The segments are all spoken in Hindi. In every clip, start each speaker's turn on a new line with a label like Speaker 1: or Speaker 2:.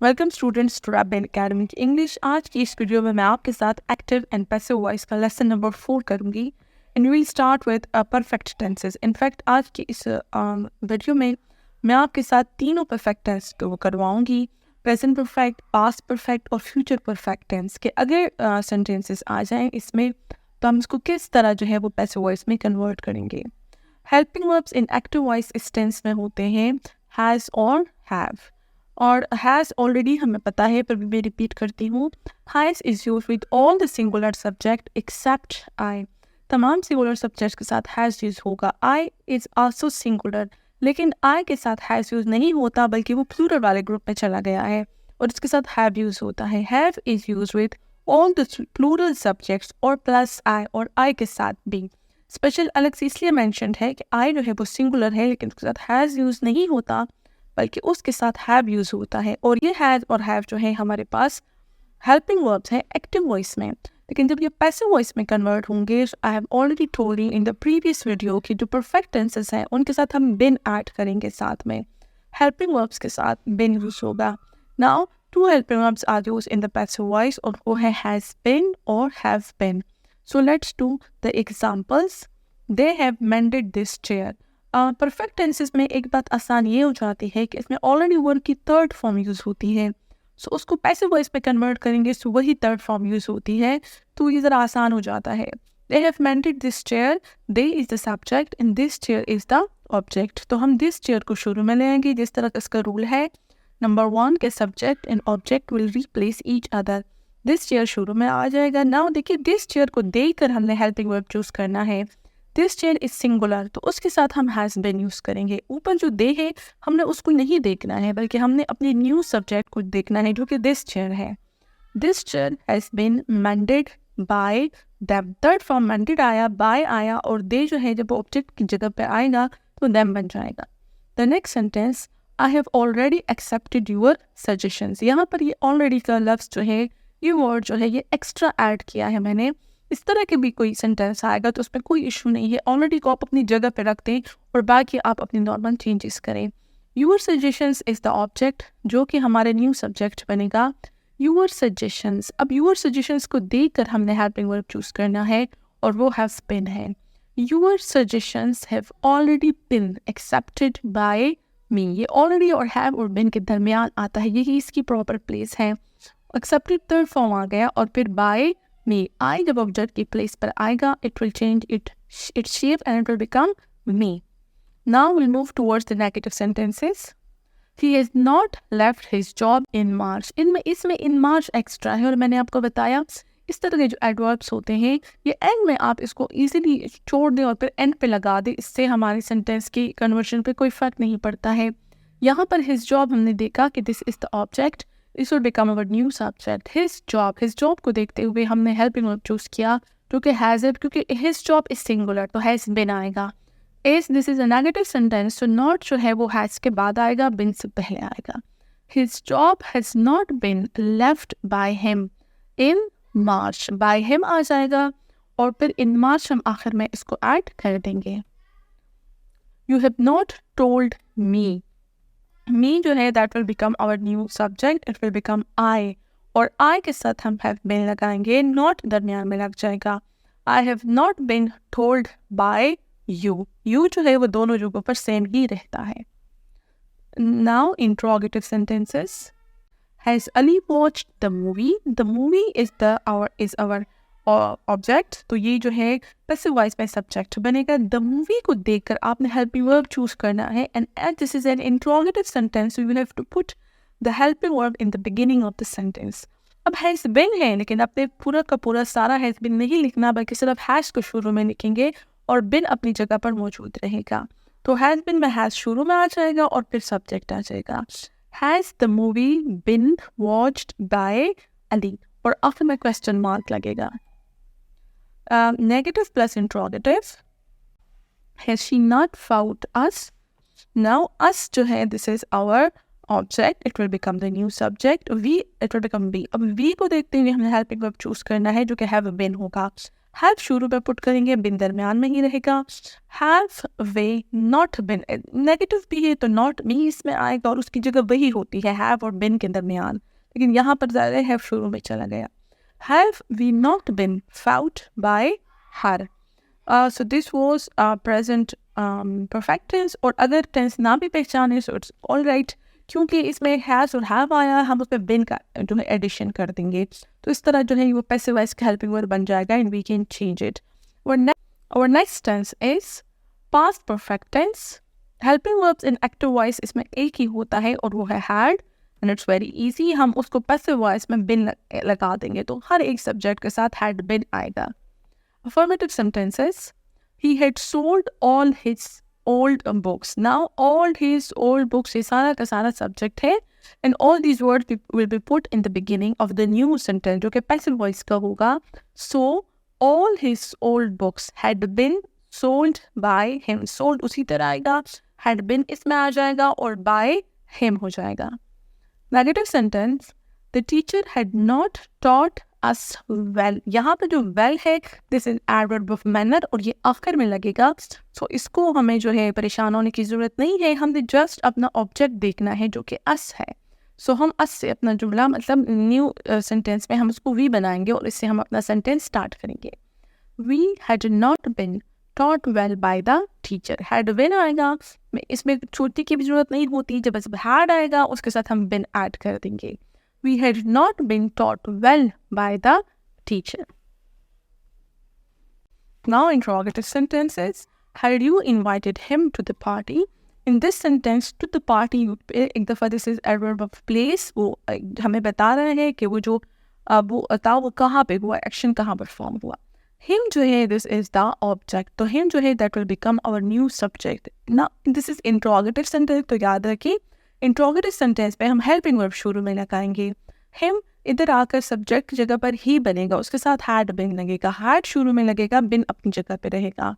Speaker 1: Welcome students to Rabin academic English. आज की इस वीडियो में मैं आपके साथ एक्टिव एंड पैसिव वॉइस का लेसन नंबर 4 करूंगी and we will start with perfect tenses. In fact आज की इस वीडियो में मैं आपके साथ तीनों परफेक्ट टेंस को करवाऊंगी, प्रेजेंट परफेक्ट, पास्ट परफेक्ट और फ्यूचर परफेक्ट टेंस के। अगर सेंटेंसेस आ जाएं इसमें तो हम इसको किस तरह जो है वो पैसिव वॉइस में कन्वर्ट करेंगे। Helping verbs in active voice इस टेंस में होते हैं हैज़ और हैव। और हैज़ ऑलरेडी हमें पता है पर भी मैं रिपीट करती हूँ। Has is use with all the singular subject except I. तमाम सिंगुलर सब्जेक्ट के साथ हैज़ यूज होगा। आई इज़ आल्सो सिंगुलर, लेकिन आई के साथ हैज़ यूज नहीं होता बल्कि वो प्लूरल वाले ग्रुप में चला गया है और इसके साथ हैव यूज होता है। Have is use with all the plural subjects और प्लस आई, और आई के साथ भी स्पेशल अलग से इसलिए मैंशनड है कि आई जो है वो सिंगुलर है लेकिन उसके साथ हैज़ यूज नहीं होता बल्कि उसके साथ हैव यूज होता है। और ये हैज और हैव जो है हमारे पास हेल्पिंग वर्ब्स हैं एक्टिव वॉइस में, लेकिन जब ये पैसिव वॉइस में कन्वर्ट होंगे, आई have already told you in the previous video कि जो परफेक्ट टेंसेस हैं उनके साथ हम बिन ऐड करेंगे, साथ में हेल्पिंग वर्ब्स के साथ बिन यूज होगा। Now two helping verbs are use in the passive voice और वो है हैज बिन और have been. So let's do the examples. They have mended this chair. Perfect tenses में एक बात आसान ये हो जाती है कि इसमें ऑलरेडी वर्ब की थर्ड फॉर्म यूज होती है, सो उसको पैसिव वॉइस में कन्वर्ट करेंगे सो वही थर्ड फॉर्म यूज होती है, तो ये ज़रा आसान हो जाता है। They have mended this chair, they is the subject and this chair is the object. तो हम दिस चेयर को शुरू में लेंगे जिस तरह का इसका रूल है। नंबर 1 के subject and object will replace each other. This chair शुरू में आ जाएगा। नाउ देखिए दिस चेयर को देकर हमने हेल्पिंग वर्ब चूज करना है। दिस चेयर इज सिंगुलर तो उसके साथ हम हैज़ बिन यूज करेंगे। ऊपर जो दे है हमने उसको नहीं देखना है बल्कि हमने अपने न्यू सब्जेक्ट को देखना है जो कि दिस चेयर है। This chair has been मेंडेड bye them. Third form मेंडेड आया, बाय आया और दे जो है जब ऑब्जेक्ट की जगह पे आएगा तो देम बन जाएगा। The next sentence, I have already accepted your suggestions. यहाँ पर ये ऑलरेडी का लफ्ज जो है, ये वर्ड जो है ये एक्स्ट्रा ऐड किया है मैंने। इस तरह के भी कोई सेंटेंस आएगा तो उसमें कोई इशू नहीं है, ऑलरेडी को आप अपनी जगह पे रख दें और बाकी आप अपनी नॉर्मल चेंजेस करें। Your suggestions is the object जो कि हमारे न्यू सब्जेक्ट बनेगा। यूर सजेशंस, अब यूर सजेशंस को देकर हमने हेल्पिंग वर्ब चूज करना है और वो हैव बिन है। Your suggestions have already been accepted by me. ये ऑलरेडी और हैव और बिन के दरमियान आता है, यही इसकी प्रॉपर प्लेस है। एक्सेप्टेड थर्ड फॉर्म आ गया और फिर बाय me. I जब ऑब्जेक्ट की प्लेस पर आएगा it will change its shape and it will become me. Now we'll move towards the negative sentences. He has not left his job in March. इसमें in March एक्स्ट्रा है और मैंने आपको बताया इस तरह के जो एडवर्ब्स होते हैं ये एंड में आप इसको इजीली छोड़ दें और फिर एंड पे लगा दें, इससे हमारी सेंटेंस की कन्वर्जन पे कोई फर्क नहीं पड़ता है। यहाँ पर his job हमने देखा कि this is the object, this will become our new subject. His job को देखते हुए हमने helping verb चूज किया जो कि has it, क्योंकि his job is singular तो has been आएगा। Is this is a negative sentence तो not जो है वो has के बाद आएगा, been से पहले आएगा। His job has not been left by him in March. By him आ जाएगा और फिर in March हम आखिर में इसको ऐड कर देंगे। You have not told me. Me जो है that will become our new subject, it will become I और I के साथ हम have been लगाएंगे, not दरमियान में लग जाएगा। I have not been told by you. You जो है वो दोनों जगहों पर सेम ही रहता है। Now interrogative sentences. Has Ali watched the movie? The movie is our object, तो ये जो है पैसिव वॉइस में सब्जेक्ट बनेगा। द मूवी को देखकर आपने हेल्पिंग वर्ब चूज करना है and as this is an interrogative sentence you will have to put the helping verb in the beginning of the sentence. अब हैज बिन है लेकिन आपने पूरा का पूरा सारा हैज बिन नहीं लिखना बल्कि सिर्फ हैज को शुरू में लिखेंगे और बिन अपनी जगह पर मौजूद रहेगा। तो हैज बिन में हैज शुरू में आ जाएगा और फिर सब्जेक्ट आ जाएगा। Has the movie been watched by Ali और आखिर में क्वेश्चन मार्क लगेगा। Negative plus interrogative. Has she not found us? Now us जो है this is our object, it will become the new subject. We, it will become we. अब we को देखते हुए हमें helping verb choose करना है जो कि have been होगा। हैव शुरू में पुट करेंगे, बिन दरमियान में ही रहेगा। Have way not been, negative भी है तो नॉट भी इसमें आएगा और उसकी जगह वही होती है हैव और बिन के दरमियान, लेकिन यहाँ पर ज़्यादा हैव शुरू में चला गया। Have we not been fought by her. So this was present perfect tense. और अगर टेंस ना भी पहचाने सो इट्स ऑल राइट, क्योंकि इसमें हैज़ और हैव आया, हम उसमें बिन का जो है एडिशन कर देंगे, तो इस तरह जो है वो पैसिव वॉइस का हेल्पिंग वर्ब बन जाएगा and we can change it. और next tense is past perfect tense. Helping verbs in active voice इसमें एक ही होता है और वो है had, and it's very easy. हम उसको पैसिव वॉइस में बिन लगा देंगे तो हर एक सब्जेक्ट के साथ हैड बिन आएगा। Affirmative sentences, he had sold all his old books. Now all his old books ये सारा का सारा subject है, and all these words will be put in the beginning of the new sentence जो कि passive voice का होगा। So all his old books had been sold by him. Sold उसी तरह आएगा, had been इसमें आ जाएगा और by him हो जाएगा। Negative sentence, the teacher had not taught us well. यहाँ पर जो well है this is adverb of manner और ये आखिर में लगेगा, सो इसको हमें जो है परेशान होने की ज़रूरत नहीं है। हमने जस्ट अपना ऑब्जेक्ट देखना है जो कि अस है। सो हम अस से अपना जुमला मतलब न्यू सेंटेंस में हम उसको वी बनाएंगे और इससे हम अपना सेंटेंस स्टार्ट करेंगे। We had not been taught well by the teacher. Had been आएगा, इसमें छोटी की भी जरूरत नहीं होती, जब बस हैड आएगा उसके साथ हम बिन ऐड कर देंगे। We had not been taught well by the teacher. Now interrogative sentences. Had you invited him to the party? In this sentence, to the party, एक दफ़ा this is adverb of place, वो हमें बता रहे हैं कि वो जो वो बताओ वो कहाँ पे हुआ, एक्शन कहाँ परफॉर्म हुआ। Him जो है this is the object, तो him जो है that will become our new subject. Now this is interrogative sentence, तो याद रखिए इंट्रोगेटिव सेंटेंस पे हम हेल्पिंग वर्ब शुरू में लगाएंगे। हिम इधर आकर सब्जेक्ट की जगह पर ही बनेगा, उसके साथ हैड बिन लगेगा, हैड शुरू में लगेगा, बिन अपनी जगह पे रहेगा।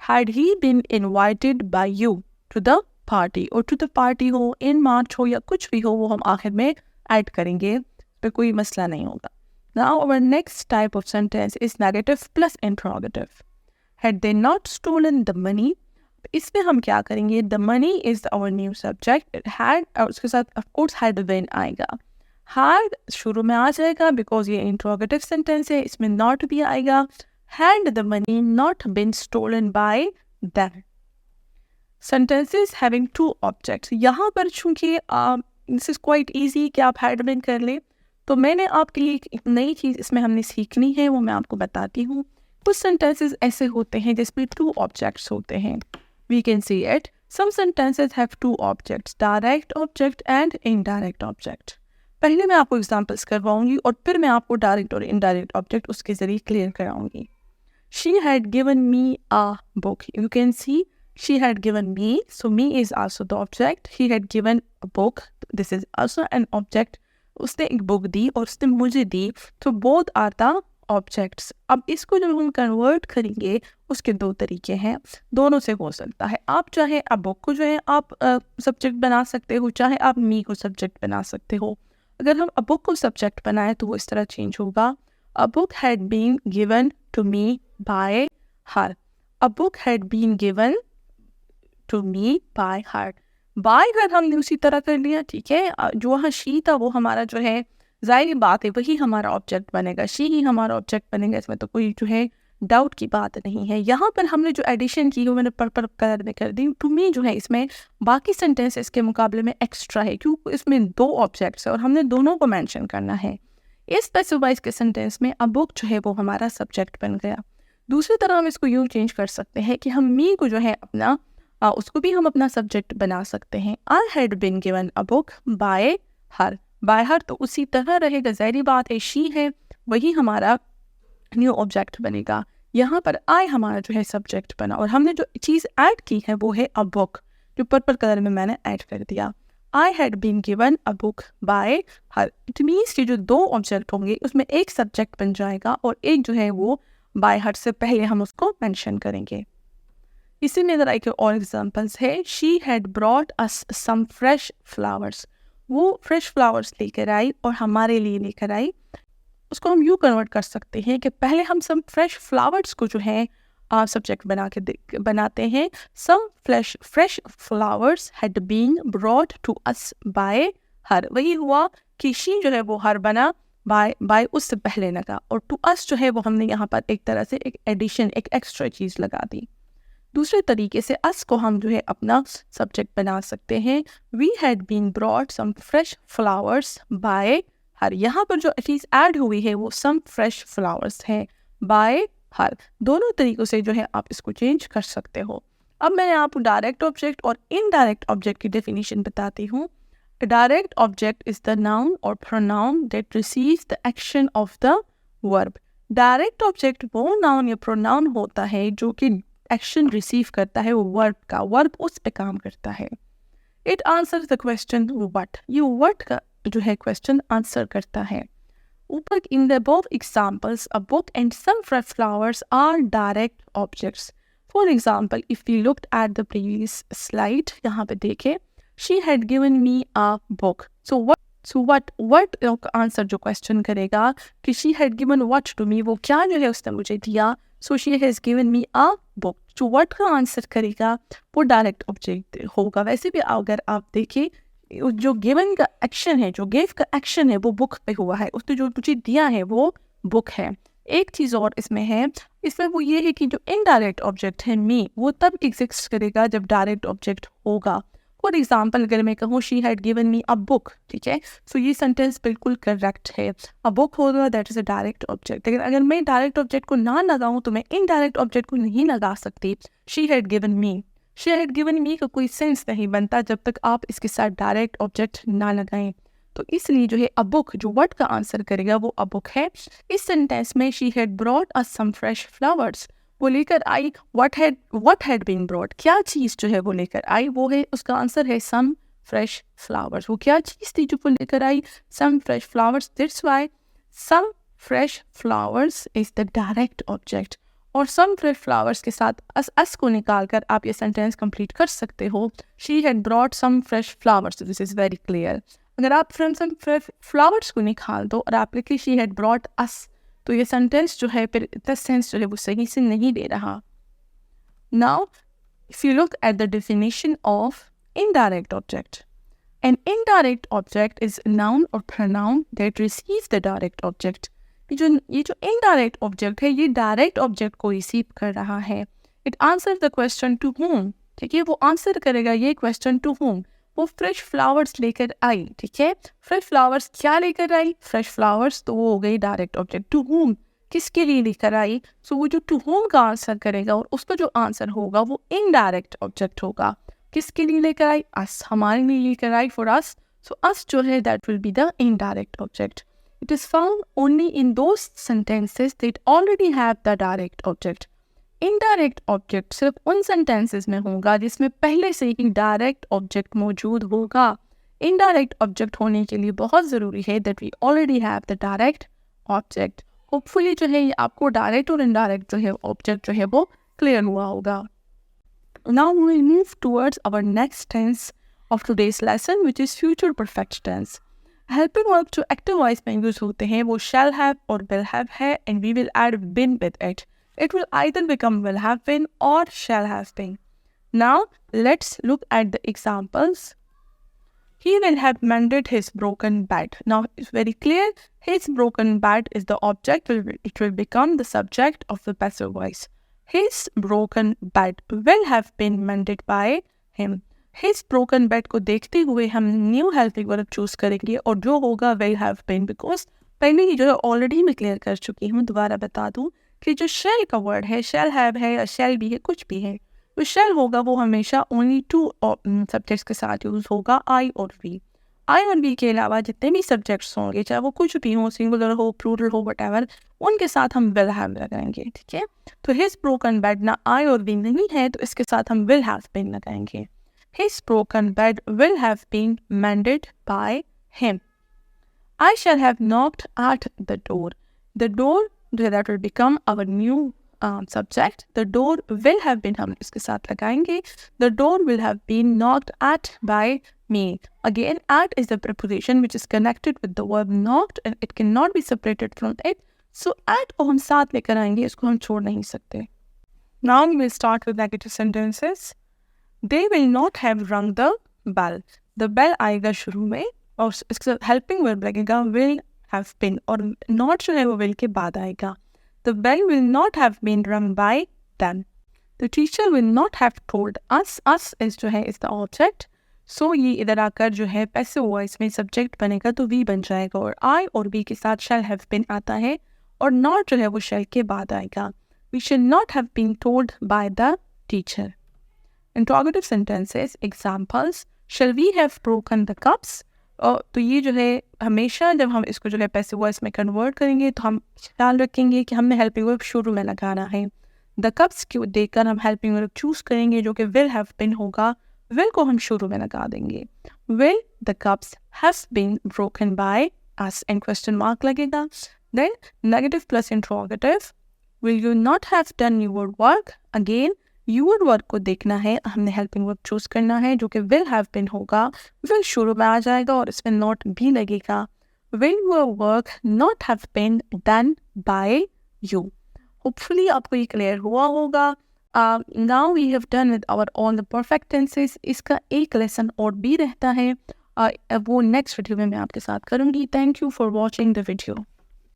Speaker 1: Had he been invited by you to the party, और टू द पार्टी हो, इन मार्च हो या कुछ भी हो वो हम आखिर में ऐड करेंगे, पे कोई मसला नहीं होगा। Now our next type of sentence is negative plus interrogative. Had they not stolen the money, इसमें हम क्या करेंगे, the money is our new subject, had और उसके साथ ऑफ कोर्स हैड बिन आएगा। हैड शुरू में आ जाएगा बिकॉज ये इंट्रोगेटिव सेंटेंस है, इसमें नॉट भी आएगा। Had the money not been stolen by them. Sentences having two objects, यहाँ पर चूंकि दिस इज क्वाइट इजी कि आप हैड बिन कर लें, तो मैंने आपके लिए एक नई चीज़ इसमें हमने सीखनी है, वो मैं आपको बताती हूँ। कुछ सेंटेंसेस ऐसे होते हैं जिसमें टू ऑब्जेक्ट्स होते हैं। We can see it. Some sentences have two objects, direct object and indirect object. पहले मैं आपको एग्जांपल्स करवाऊंगी और फिर मैं आपको डायरेक्ट और इनडायरेक्ट ऑब्जेक्ट उसके जरिए clear कराऊंगी। She had given me a book. You can see she had given me, so me is also the object. He had given a book. This is also an object. उसने एक बुक दी और उसने मुझे दी, तो both are the ऑब्जेक्ट्स। अब इसको जब हम कन्वर्ट करेंगे उसके दो तरीके हैं, दोनों से हो सकता है। आप चाहे अब बुक को जो है आप सब्जेक्ट बना सकते हो, चाहे आप मी को सब्जेक्ट बना सकते हो। अगर हम अ बुक को सब्जेक्ट बनाए तो वो इस तरह चेंज होगा, a book had been given to me by her. A book had been given to me by her. By her हमने उसी तरह कर लिया, ठीक है। जो वहाँ शी था वो हमारा जो है जाहिर बात है वही हमारा ऑब्जेक्ट बनेगा, शी ही हमारा ऑब्जेक्ट बनेगा, इसमें तो कोई जो है डाउट की बात नहीं है। यहाँ पर हमने जो एडिशन की वो मैंने पर्पल कलर में कर दी। टू मी जो है इसमें बाकी सेंटेंसेस के मुकाबले में एक्स्ट्रा है, क्योंकि इसमें दो ऑब्जेक्ट्स है और हमने दोनों को मेंशन करना है। इस स्पेसिफाइज के सेंटेंस में अ बुक जो है वो हमारा सब्जेक्ट बन गया। दूसरी तरह हम इसको यूँ चेंज कर सकते हैं कि हम मी को जो है अपना उसको भी हम अपना सब्जेक्ट बना सकते हैं। I had been given a book by her. By her तो उसी तरह रहेगा, ज़ाहिर बात है शी है वही हमारा न्यू ऑब्जेक्ट बनेगा। यहाँ पर आई हमारा जो है सब्जेक्ट बना और हमने जो चीज़ ऐड की है वो है अ बुक, जो पर्पल कलर में मैंने ऐड कर दिया। I had been given a book by her. It means कि जो दो ऑब्जेक्ट होंगे उसमें एक सब्जेक्ट बन जाएगा और एक जो है वो बाय हर से पहले हम उसको मेंशन करेंगे। इसी में अगर एक और एग्जांपल्स है, she had brought us some fresh flowers. वो फ्रेश फ्लावर्स लेकर आई और हमारे लिए लेकर आई। उसको हम यूँ कन्वर्ट कर सकते हैं कि पहले हम सम फ्रेश फ्लावर्स को जो है सब्जेक्ट बनाते हैं। Some fresh flowers had been brought to us by her. वही हुआ कि शी जो है वो हर बना बाय उससे पहले लगा, और टू अस जो है वो हमने यहाँ पर एक तरह से एक एडिशन, एक एक्स्ट्रा चीज़ लगा दी। दूसरे तरीके से अस को हम जो है अपना सब्जेक्ट बना सकते हैं। We had been brought some fresh flowers by her. यहाँ पर जो चीज़ ऐड हुई है वो सम फ्रेश फ्लावर्स है, बाय हर। दोनों तरीक़ों से जो है आप इसको चेंज कर सकते हो। अब मैं आपको डायरेक्ट ऑब्जेक्ट और इनडायरेक्ट ऑब्जेक्ट की डेफिनेशन बताती हूँ। A direct object is the noun or pronoun that receives the action of the verb. Direct object वो noun या pronoun होता है जो कि action receive करता है वो verb का, verb उस पे काम करता है। It answers the question what. ये what का जो है question answer करता है। ऊपर in the above examples, a book and some fresh flowers are direct objects. For example, if we looked at the previous slide, यहाँ पे देखें, she had given me a book. So what answer जो क्वेश्चन करेगा कि she had given what to me, वो क्या जो है उसने मुझे दिया। So she has given me a book. जो what का आंसर करेगा वो डायरेक्ट ऑब्जेक्ट होगा। वैसे भी अगर आप देखें जो गिवन का एक्शन है, जो गिव का एक्शन है वो बुक पे हुआ है, उसने जो मुझे दिया है वो बुक है। एक चीज़ और इसमें है, इसमें वो ये है कि जो इनडायरेक्ट ऑब्जेक्ट है मी, वो तब एग्जिस्ट करेगा जब डायरेक्ट ऑब्जेक्ट होगा। फॉर एग्जाम्पल अगर मैं कहूँ she had given me a book, ठीक है, सो ये सेंटेंस बिल्कुल करेक्ट है। अ बुक होगा that is a direct object. लेकिन अगर मैं डायरेक्ट ऑब्जेक्ट को ना लगाऊँ तो मैं इनडायरेक्ट ऑब्जेक्ट को नहीं लगा सकती। शी हैड गिवन मी का कोई सेंस नहीं बनता जब तक आप इसके साथ डायरेक्ट ऑब्जेक्ट ना लगाएं। तो इसलिए जो है अ बुक, जो वर्ड का आंसर करेगा वो अ बुक है। इस सेंटेंस में she had brought us some fresh flowers, वो लेकर आई व्हाट हैड बीन ब्रॉट, क्या चीज़ जो है वो लेकर आई, वो है उसका आंसर है सम फ्रेश फ्लावर्स। वो क्या चीज़ थी जो वो लेकर आई, some fresh flowers. That's why some fresh flowers is the direct object. और सम फ्रेश फ्लावर्स के साथ अस को निकाल कर आप ये सेंटेंस कंप्लीट कर सकते हो। She had brought some fresh flowers, this is very clear. अगर आप फ्रॉम सम फ्रेश फ्लावर्स को निकाल दो और आप लिखिए शी हैड ब्रॉट अस, तो ये सेंटेंस जो है फिर द सेंस जो है वो सही से नहीं दे रहा। Now if you look at the definition of indirect object, an indirect object is noun और pronoun that receives the direct object. ये जो इनडायरेक्ट ऑब्जेक्ट है ये डायरेक्ट ऑब्जेक्ट को रिसीव कर रहा है। It answer the question to whom, ठीक है, वो आंसर करेगा ये क्वेश्चन टू होम। वो फ्रेश फ्लावर्स लेकर आई, ठीक है, फ्रेश फ्लावर्स क्या लेकर आई, फ्रेश फ्लावर्स, तो वो हो गई डायरेक्ट ऑब्जेक्ट। टू होम किसके लिए लेकर आई, सो वो जो टू होम का आंसर करेगा और उसका जो आंसर होगा वो इनडायरेक्ट ऑब्जेक्ट होगा। किसके लिए लेकर आई, अस, हमारे लिए लेकर आई, फॉर अस। सो अस जो है that will be the indirect object. It is found only in those sentences that already have the direct object. Indirect object सिर्फ उन sentences में होगा जिसमें पहले से ही direct object मौजूद होगा। Indirect object होने के लिए बहुत ज़रूरी है that we already have the direct object. Hopefully जो है ये आपको direct और indirect जो है object जो है वो clear हुआ होगा। Now we will move towards our next tense of today's lesson, which is future perfect tense. Helping verb जो एक्टिव वॉइस में यूज होते हैं वो shall have और will have है, and we will add been with it. It will either become will have been or shall have been. Now let's look at the examples. He will have mended his broken bed. Now it's very clear, his broken bed is the object, it will become the subject of the passive voice. His broken bed will have been mended by him. His broken bed को देखते हुए हम न्यू हेल्पिंग वर्ब चूज करेंगे और जो होगा will have been, बिकॉज पहले ही जो है ऑलरेडी मैं क्लियर कर चुकी हूँ। दोबारा बता दूँ कि जो shall का वर्ड है, shall have है या shall be है, कुछ भी है, तो shall होगा वो हमेशा only टू सब्जेक्ट्स के साथ यूज होगा, I और V। I और V के अलावा जितने भी सब्जेक्ट्स होंगे, चाहे वो कुछ भी हो, सिंगुलर हो, प्लूरल हो, वटएवर, उनके साथ हम will have लगाएंगे, ठीक है। तो his broken bed ना I और V नहीं है तो इसके साथ हम will have been लगाएंगे। His broken bed will have been mended by him. I shall have knocked at the door. The door that will become our new subject the door will have been हम इसके साथ लगाएंगे. The door will have been knocked at by me. Again, at is the preposition which is connected with the verb knocked and it cannot be separated from it. So at को हम साथ लेकर आएंगे, इसको हम छोड़ नहीं सकते. Now we will start with negative sentences. They will not have rung the bell. The bell आएगा शुरू में और इसके साथ helping verb लगेगा will have been और not जो है वो will के बाद आएगा. The bell will not have been rung by them. The teacher will not have told us. Us is जो है is the object. सो ये इधर आकर जो है पैसिव वॉइस में सब्जेक्ट बनेगा तो वी बन जाएगा और आई और बी के साथ शैल हैव बीन आता है और नॉट जो है वो शैल के बाद आएगा. We should not have been told by the teacher. Interrogative sentences examples. Shall we have broken the cups. तो ये जो है हमेशा जब हम इसको जो है पैसिव वॉइस में कन्वर्ट करेंगे तो हम ख्याल रखेंगे कि हमने हेल्पिंग वर्ब शुरू में लगाना है. द कप्स को देखकर हम हेल्पिंग वर्ब चूज करेंगे जो कि विल हैव बीन होगा. will को हम शुरू में लगा देंगे. will the cups have been broken by us and question mark लगेगा. then negative plus interrogative. will you not have done your work. again your work को देखना है, हमने helping verb choose करना है जो कि will have been होगा. will शुरू में आ जाएगा और इसमें not भी लगेगा. will your work not have been done by you. hopefully आपको ये clear हुआ होगा. Now we have done with our all the perfect tenses. इसका एक लेसन और भी रहता है, वो नेक्स्ट वीडियो में मैं आपके साथ करूँगी. Thank you for watching the video.